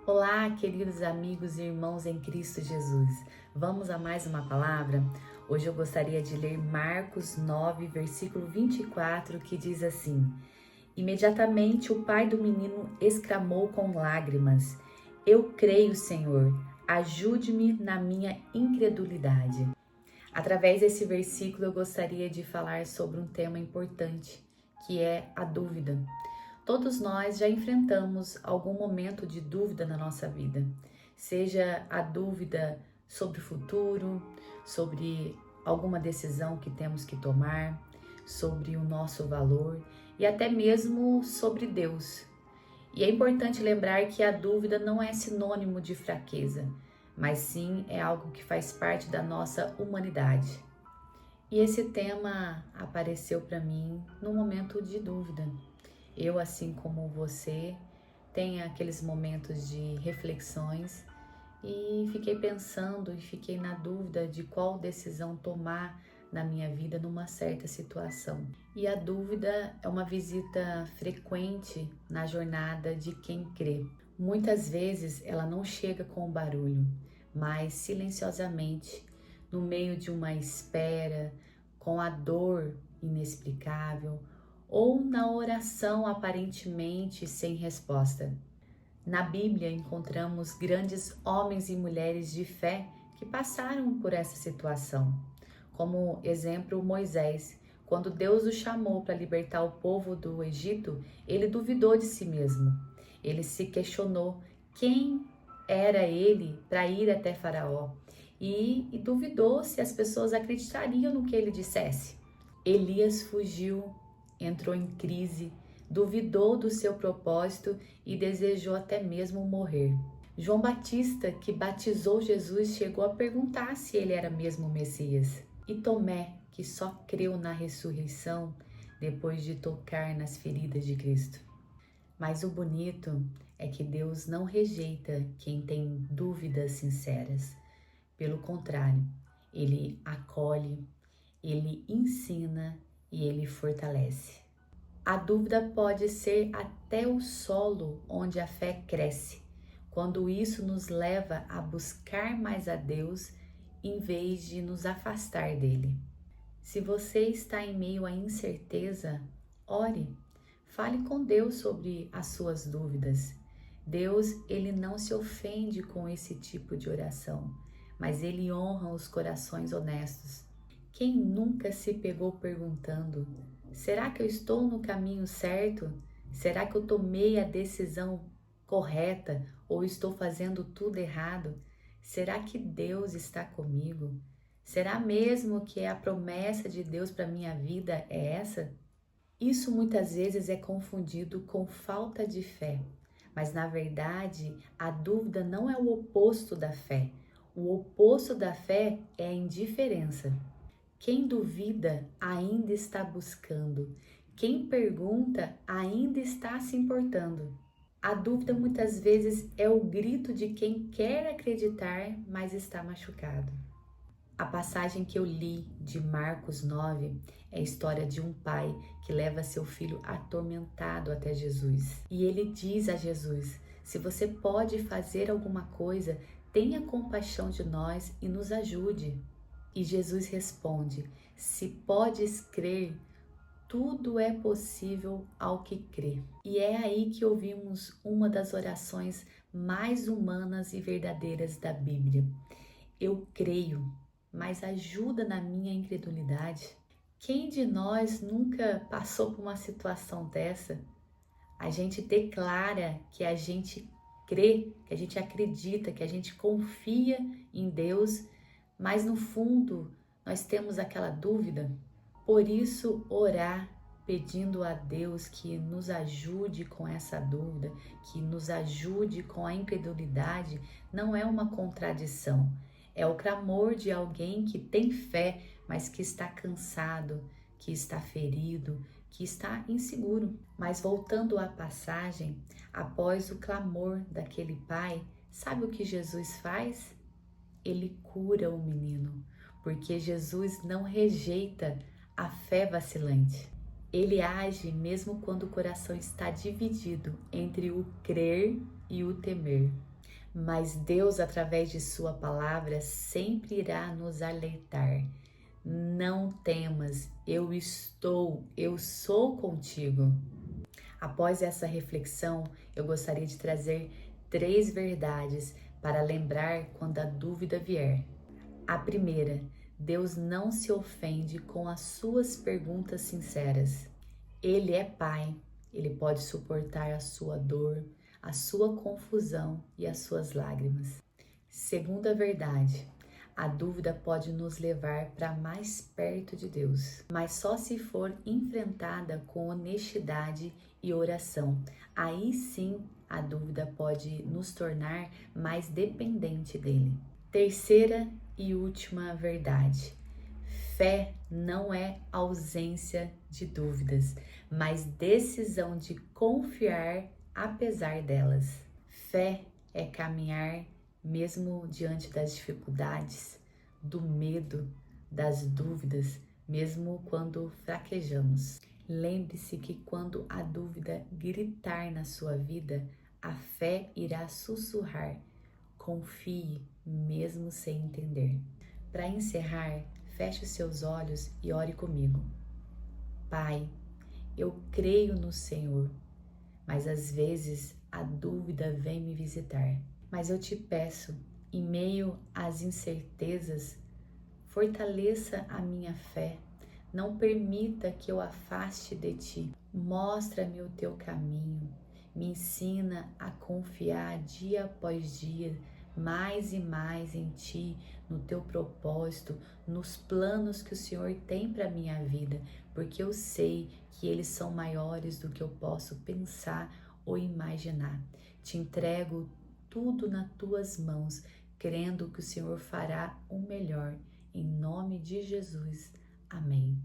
Olá, queridos amigos e irmãos em Cristo Jesus. Vamos a mais uma palavra? Hoje eu gostaria de ler Marcos 9, versículo 24, que diz assim: Imediatamente o pai do menino exclamou com lágrimas: Eu creio, Senhor, ajude-me na minha incredulidade. Através desse versículo eu gostaria de falar sobre um tema importante, que é a dúvida. Todos nós já enfrentamos algum momento de dúvida na nossa vida, seja a dúvida sobre o futuro, sobre alguma decisão que temos que tomar, sobre o nosso valor e até mesmo sobre Deus. E é importante lembrar que a dúvida não é sinônimo de fraqueza, mas sim é algo que faz parte da nossa humanidade. E esse tema apareceu para mim num momento de dúvida. Eu, assim como você, tenho aqueles momentos de reflexões e fiquei pensando e fiquei na dúvida de qual decisão tomar na minha vida numa certa situação. E a dúvida é uma visita frequente na jornada de quem crê. Muitas vezes ela não chega com barulho, mas silenciosamente, no meio de uma espera, com a dor inexplicável, ou na oração aparentemente sem resposta. Na Bíblia encontramos grandes homens e mulheres de fé que passaram por essa situação. Como exemplo, Moisés. Quando Deus o chamou para libertar o povo do Egito, ele duvidou de si mesmo. Ele se questionou quem era ele para ir até Faraó e duvidou se as pessoas acreditariam no que ele dissesse. Elias fugiu, entrou em crise, duvidou do seu propósito e desejou até mesmo morrer. João Batista, que batizou Jesus, chegou a perguntar se ele era mesmo o Messias. E Tomé, que só creu na ressurreição depois de tocar nas feridas de Cristo. Mas o bonito é que Deus não rejeita quem tem dúvidas sinceras. Pelo contrário, Ele acolhe, Ele ensina e Ele fortalece. A dúvida pode ser até o solo onde a fé cresce, quando isso nos leva a buscar mais a Deus em vez de nos afastar dele. Se você está em meio à incerteza, ore, fale com Deus sobre as suas dúvidas. Deus, ele não se ofende com esse tipo de oração, mas ele honra os corações honestos. Quem nunca se pegou perguntando: será que eu estou no caminho certo? Será que eu tomei a decisão correta ou estou fazendo tudo errado? Será que Deus está comigo? Será mesmo que a promessa de Deus para minha vida é essa? Isso muitas vezes é confundido com falta de fé, mas na verdade a dúvida não é o oposto da fé. O oposto da fé é a indiferença. Quem duvida ainda está buscando. Quem pergunta ainda está se importando. A dúvida muitas vezes é o grito de quem quer acreditar, mas está machucado. A passagem que eu li de Marcos 9 é a história de um pai que leva seu filho atormentado até Jesus. E ele diz a Jesus: se você pode fazer alguma coisa, tenha compaixão de nós e nos ajude. E Jesus responde: se podes crer, tudo é possível ao que crê. E é aí que ouvimos uma das orações mais humanas e verdadeiras da Bíblia. Eu creio, mas ajuda na minha incredulidade. Quem de nós nunca passou por uma situação dessa? A gente declara que a gente crê, que a gente acredita, que a gente confia em Deus, mas no fundo nós temos aquela dúvida. Por isso, orar pedindo a Deus que nos ajude com essa dúvida, que nos ajude com a incredulidade, não é uma contradição. É o clamor de alguém que tem fé, mas que está cansado, que está ferido, que está inseguro. Mas voltando à passagem, após o clamor daquele pai, sabe o que Jesus faz? Ele cura o menino, porque Jesus não rejeita a fé vacilante. Ele age mesmo quando o coração está dividido entre o crer e o temer. Mas Deus, através de sua palavra, sempre irá nos alertar. Não temas, eu sou contigo. Após essa reflexão, eu gostaria de trazer 3 verdades para lembrar quando a dúvida vier. A primeira, Deus não se ofende com as suas perguntas sinceras. Ele é Pai, Ele pode suportar a sua dor, a sua confusão e as suas lágrimas. Segunda verdade, a dúvida pode nos levar para mais perto de Deus, mas só se for enfrentada com honestidade e oração. Aí sim a dúvida pode nos tornar mais dependente dele. Terceira e última verdade. Fé não é ausência de dúvidas, mas decisão de confiar apesar delas. Fé é caminhar mesmo diante das dificuldades, do medo, das dúvidas, mesmo quando fraquejamos. Lembre-se que quando a dúvida gritar na sua vida, a fé irá sussurrar: confie, mesmo sem entender. Para encerrar, feche os seus olhos e ore comigo. Pai, eu creio no Senhor, mas às vezes a dúvida vem me visitar. Mas eu te peço, em meio às incertezas, fortaleça a minha fé. Não permita que eu afaste de ti. Mostra-me o teu caminho. Me ensina a confiar dia após dia, mais e mais em ti, no teu propósito, nos planos que o Senhor tem para minha vida, porque eu sei que eles são maiores do que eu posso pensar ou imaginar. Te entrego tudo nas tuas mãos, crendo que o Senhor fará o melhor. Em nome de Jesus. Amém.